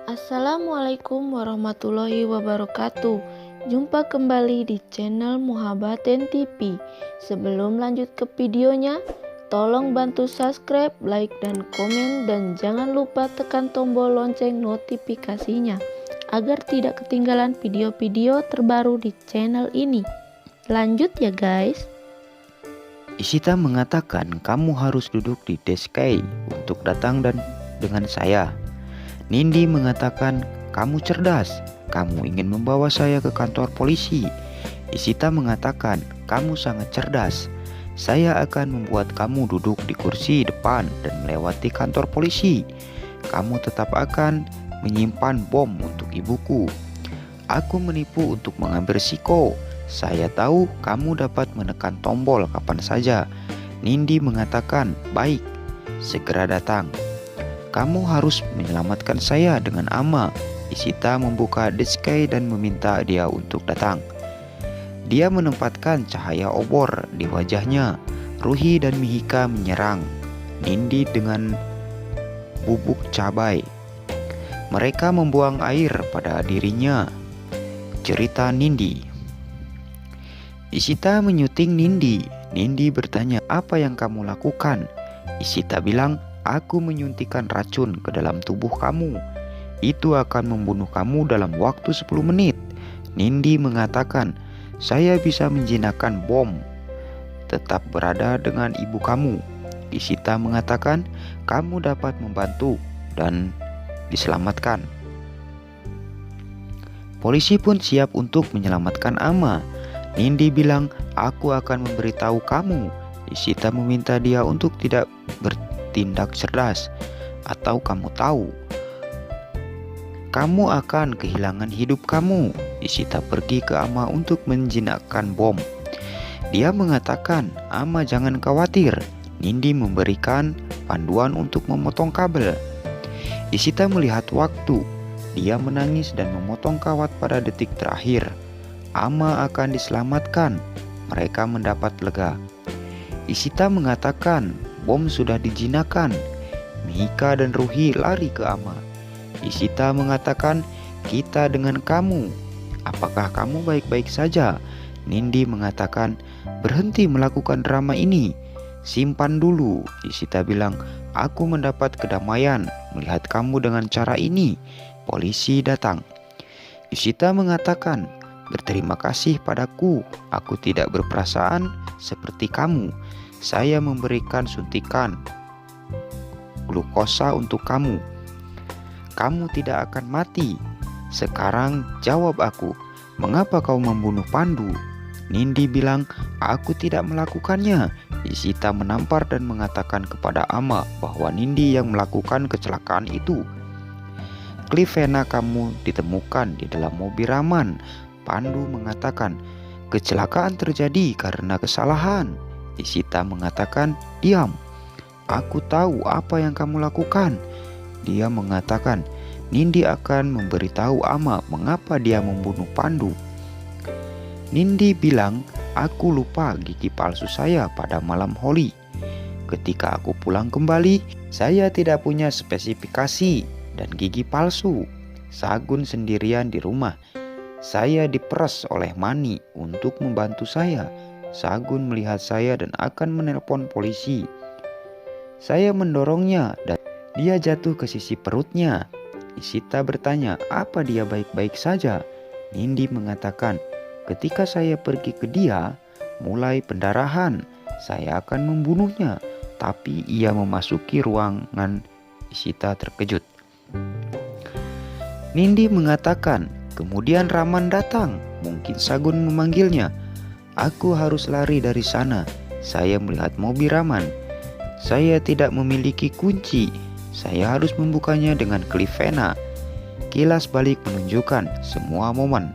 Assalamualaikum warahmatullahi wabarakatuh. Jumpa kembali di channel Muhabbaten TV. Sebelum lanjut ke videonya, tolong bantu subscribe, like, dan komen, dan jangan lupa tekan tombol lonceng notifikasinya agar tidak ketinggalan video-video terbaru di channel ini. Lanjut ya guys. Ishita mengatakan kamu harus duduk di desk Kay untuk datang dan dengan saya. Nindi mengatakan kamu cerdas, kamu ingin membawa saya ke kantor polisi. Ishita mengatakan kamu sangat cerdas, saya akan membuat kamu duduk di kursi depan dan melewati kantor polisi. Kamu tetap akan menyimpan bom untuk ibuku. Aku menipu untuk mengambil risiko. Saya tahu kamu dapat menekan tombol kapan saja. Nindi mengatakan, baik, segera datang. Kamu harus menyelamatkan saya dengan Ama. Ishita membuka diskai dan meminta dia untuk datang. Dia menempatkan cahaya obor di wajahnya. Ruhi dan Mihika menyerang Nindi dengan bubuk cabai. Mereka membuang air pada dirinya. Cerita Nindi. Ishita menyuting Nindi. Nindi bertanya, apa yang kamu lakukan? Ishita bilang, aku menyuntikkan racun ke dalam tubuh kamu. Itu akan membunuh kamu dalam waktu 10 menit. Nindi mengatakan, saya bisa menjinakkan bom. Tetap berada dengan ibu kamu. Ishita mengatakan, kamu dapat membantu dan diselamatkan. Polisi pun siap untuk menyelamatkan Ama. Nindi bilang, aku akan memberitahu kamu. Ishita meminta dia untuk tidak bertindak cerdas. Atau kamu tahu, kamu akan kehilangan hidup kamu. Ishita pergi ke Ama untuk menjinakkan bom. Dia mengatakan, Ama jangan khawatir. Nindi memberikan panduan untuk memotong kabel. Ishita melihat waktu. Dia menangis dan memotong kawat pada detik terakhir. Ama akan diselamatkan. Mereka mendapat lega. Ishita mengatakan bom sudah dijinakkan. Mihika dan Ruhi lari ke Ama. Ishita mengatakan, kita dengan kamu. Apakah kamu baik-baik saja? Nindi mengatakan, berhenti melakukan drama ini. Simpan dulu. Ishita bilang, aku mendapat kedamaian melihat kamu dengan cara ini. Polisi datang. Ishita mengatakan, berterima kasih padaku. Aku tidak berperasaan seperti kamu. Saya memberikan suntikan glukosa untuk kamu. Kamu tidak akan mati. Sekarang jawab aku, mengapa kau membunuh Pandu? Nindi bilang, aku tidak melakukannya. Ishita menampar dan mengatakan kepada Ama bahwa Nindi yang melakukan kecelakaan itu. Clivena kamu ditemukan di dalam mobil Raman. Pandu mengatakan, kecelakaan terjadi karena kesalahan. Ishita mengatakan, diam. Aku tahu apa yang kamu lakukan. Dia mengatakan, Nindi akan memberitahu Ama mengapa dia membunuh Pandu. Nindi bilang, aku lupa gigi palsu saya pada malam Holi. Ketika aku pulang kembali, saya tidak punya spesifikasi dan gigi palsu. Sagun sendirian di rumah. Saya diperas oleh Mani untuk membantu saya. Sagun melihat saya dan akan menelpon polisi. Saya mendorongnya dan dia jatuh ke sisi perutnya. Ishita bertanya, apa dia baik-baik saja? Nindi mengatakan, ketika saya pergi ke dia, mulai pendarahan. Saya akan membunuhnya. Tapi ia memasuki ruangan. Ishita terkejut. Nindi mengatakan, kemudian Raman datang. Mungkin Sagun memanggilnya. Aku harus lari dari sana. Saya melihat mobil Raman. Saya tidak memiliki kunci. Saya harus membukanya dengan Clivena. Kilas balik menunjukkan semua momen.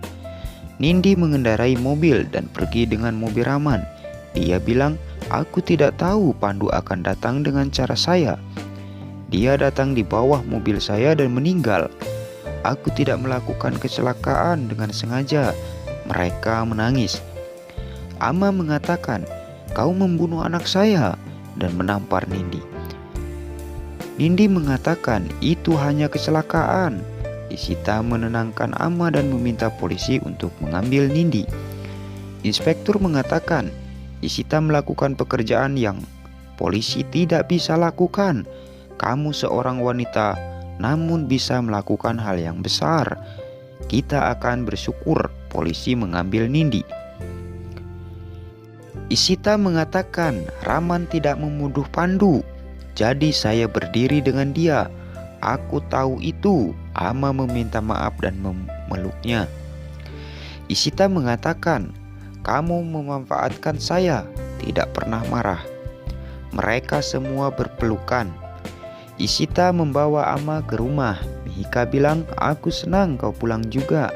Nindi mengendarai mobil dan pergi dengan mobil Raman. Dia bilang, aku tidak tahu Pandu akan datang dengan cara saya. Dia datang di bawah mobil saya dan meninggal. Aku tidak melakukan kecelakaan dengan sengaja. Mereka menangis. Ama mengatakan, kau membunuh anak saya, dan menampar Nindi. Nindi mengatakan itu hanya kecelakaan. Isita menenangkan Ama dan meminta polisi untuk mengambil Nindi. Inspektur mengatakan, Isita melakukan pekerjaan yang polisi tidak bisa lakukan. Kamu seorang wanita, namun bisa melakukan hal yang besar. Kita akan bersyukur polisi mengambil Nindi. Isita mengatakan, Raman tidak menuduh Pandu. Jadi saya berdiri dengan dia. Aku tahu itu. Ama meminta maaf dan memeluknya. Isita mengatakan, kamu memanfaatkan saya, tidak pernah marah. Mereka semua berpelukan. Isita membawa Ama ke rumah. Mihika bilang, aku senang kau pulang juga.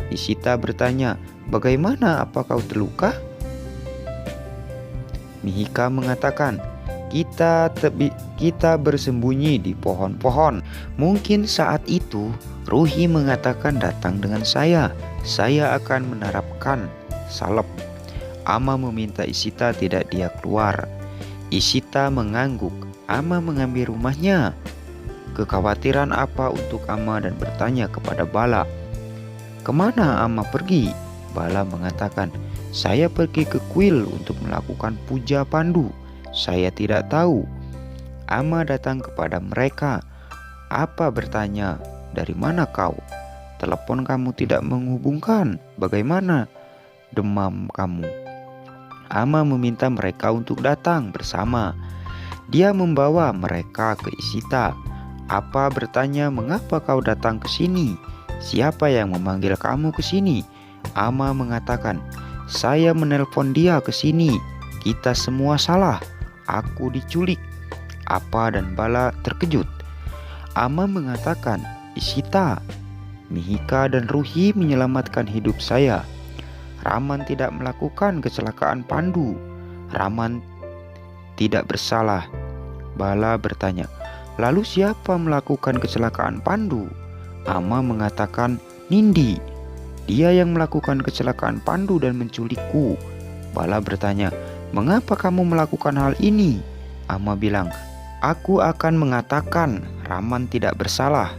Isita bertanya, bagaimana, apa kau terluka? Mihika mengatakan, kita bersembunyi di pohon-pohon. Mungkin saat itu Ruhi mengatakan datang dengan saya akan menerapkan salep. Ama meminta Isita tidak dia keluar. Isita mengangguk. Ama mengambil rumahnya. Kekhawatiran apa untuk Ama dan bertanya kepada Bala. Kemana Ama pergi? Bala mengatakan, saya pergi ke kuil untuk melakukan puja Pandu. Saya tidak tahu. Ama datang kepada mereka. Apa bertanya, dari mana kau? Telepon kamu tidak menghubungkan. Bagaimana demam kamu? Ama meminta mereka untuk datang bersama. Dia membawa mereka ke Isita. Apa bertanya, mengapa kau datang ke sini? Siapa yang memanggil kamu ke sini? Ama mengatakan, saya menelpon dia ke sini. Kita semua salah. Aku diculik. Apa dan Bala terkejut. Ama mengatakan, Isita, Mihika dan Ruhi menyelamatkan hidup saya. Raman tidak melakukan kecelakaan Pandu. Raman tidak bersalah. Bala bertanya, lalu siapa melakukan kecelakaan Pandu? Ama mengatakan, Nindi. Dia yang melakukan kecelakaan Pandu dan menculikku. Bala bertanya, mengapa kamu melakukan hal ini? Ama bilang, aku akan mengatakan Raman tidak bersalah.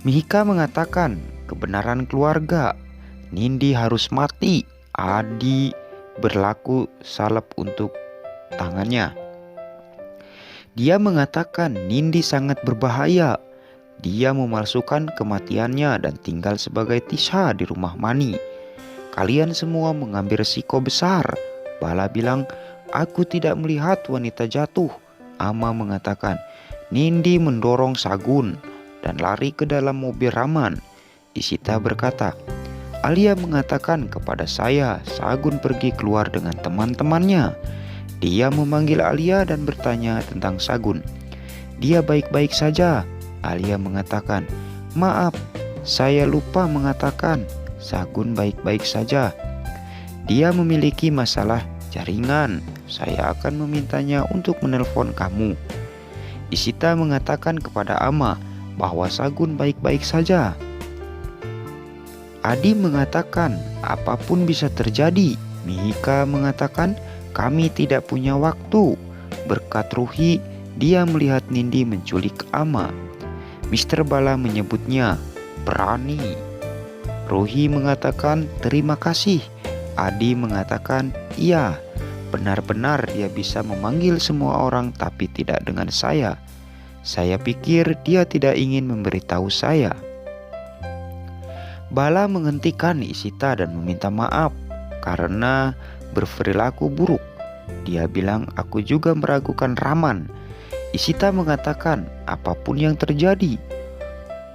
Mihika mengatakan, kebenaran keluarga. Nindi harus mati. Adi berlaku salep untuk tangannya. Dia mengatakan Nindi sangat berbahaya. Dia memalsukan kematiannya dan tinggal sebagai Tisha di rumah Mani. Kalian semua mengambil risiko besar. Bala bilang, aku tidak melihat wanita jatuh. Ama mengatakan, Nindi mendorong Sagun dan lari ke dalam mobil Raman. Isita berkata, Alia mengatakan kepada saya, Sagun pergi keluar dengan teman-temannya. Dia memanggil Alia dan bertanya tentang Sagun. Dia baik-baik saja. Alia mengatakan, maaf, saya lupa mengatakan Sagun baik-baik saja. Dia memiliki masalah jaringan. Saya akan memintanya untuk menelpon kamu. Isita mengatakan kepada Ama bahwa Sagun baik-baik saja. Adi mengatakan apapun bisa terjadi. Mihika mengatakan kami tidak punya waktu. Berkat Ruhi, dia melihat Nindi menculik Ama. Mr. Bala menyebutnya berani. Ruhi mengatakan terima kasih. Adi mengatakan iya, benar-benar dia bisa memanggil semua orang tapi tidak dengan saya. Saya pikir dia tidak ingin memberitahu saya. Bala menghentikan Isita dan meminta maaf karena berperilaku buruk. Dia bilang aku juga meragukan Raman. Isita mengatakan apapun yang terjadi,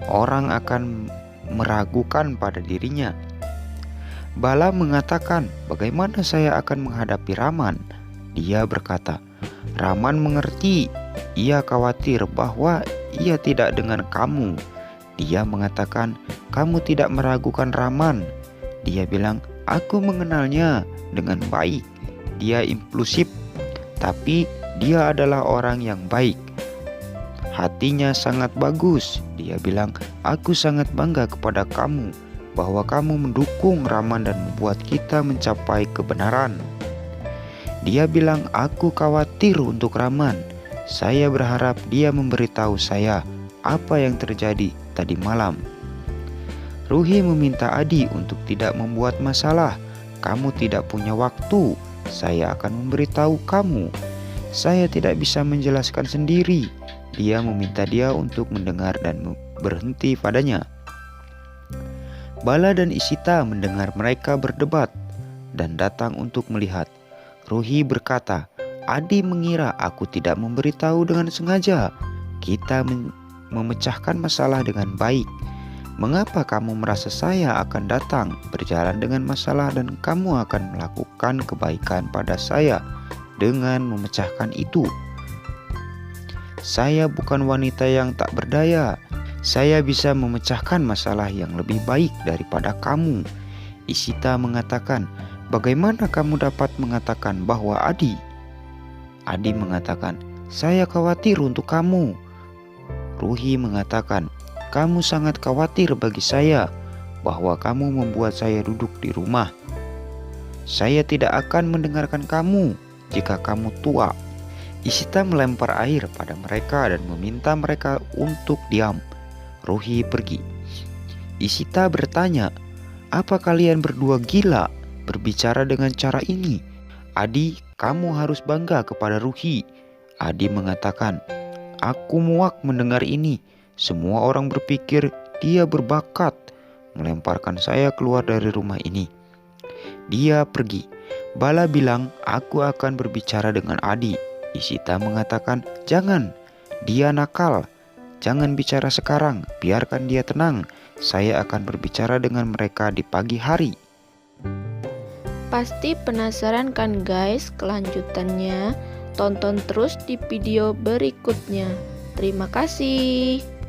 orang akan meragukan pada dirinya. Bala mengatakan bagaimana saya akan menghadapi Raman. Dia berkata, Raman mengerti. Ia khawatir bahwa ia tidak dengan kamu. Dia mengatakan kamu tidak meragukan Raman. Dia bilang aku mengenalnya dengan baik. Dia impulsif, tapi dia adalah orang yang baik. Hatinya sangat bagus. Dia bilang, aku sangat bangga kepada kamu bahwa kamu mendukung Raman dan membuat kita mencapai kebenaran. Dia bilang, aku khawatir untuk Raman. Saya berharap dia memberitahu saya apa yang terjadi tadi malam. Ruhi meminta Adi untuk tidak membuat masalah. Kamu tidak punya waktu. Saya akan memberitahu kamu. Saya tidak bisa menjelaskan sendiri. Dia meminta dia untuk mendengar dan berhenti padanya. Bala dan Ishita mendengar mereka berdebat dan datang untuk melihat. Ruhi berkata, Adi mengira aku tidak memberitahu dengan sengaja. Kita memecahkan masalah dengan baik. Mengapa kamu merasa saya akan datang berjalan dengan masalah dan kamu akan melakukan kebaikan pada saya dengan memecahkan itu? Saya bukan wanita yang tak berdaya. Saya bisa memecahkan masalah yang lebih baik daripada kamu. Ishita mengatakan, bagaimana kamu dapat mengatakan bahwa Adi? Adi mengatakan, saya khawatir untuk kamu. Ruhi mengatakan, kamu sangat khawatir bagi saya bahwa kamu membuat saya duduk di rumah. Saya tidak akan mendengarkan kamu jika kamu tua. Ishita melempar air pada mereka dan meminta mereka untuk diam. Ruhi pergi. Ishita bertanya, apa kalian berdua gila berbicara dengan cara ini? Adi, kamu harus bangga kepada Ruhi. Adi mengatakan, aku muak mendengar ini. Semua orang berpikir dia berbakat melemparkan saya keluar dari rumah ini. Dia pergi. Bala bilang, aku akan berbicara dengan Adi. Ishita mengatakan, jangan, dia nakal. Jangan bicara sekarang, biarkan dia tenang. Saya akan berbicara dengan mereka di pagi hari. Pasti penasaran kan guys kelanjutannya? Tonton terus di video berikutnya. Terima kasih.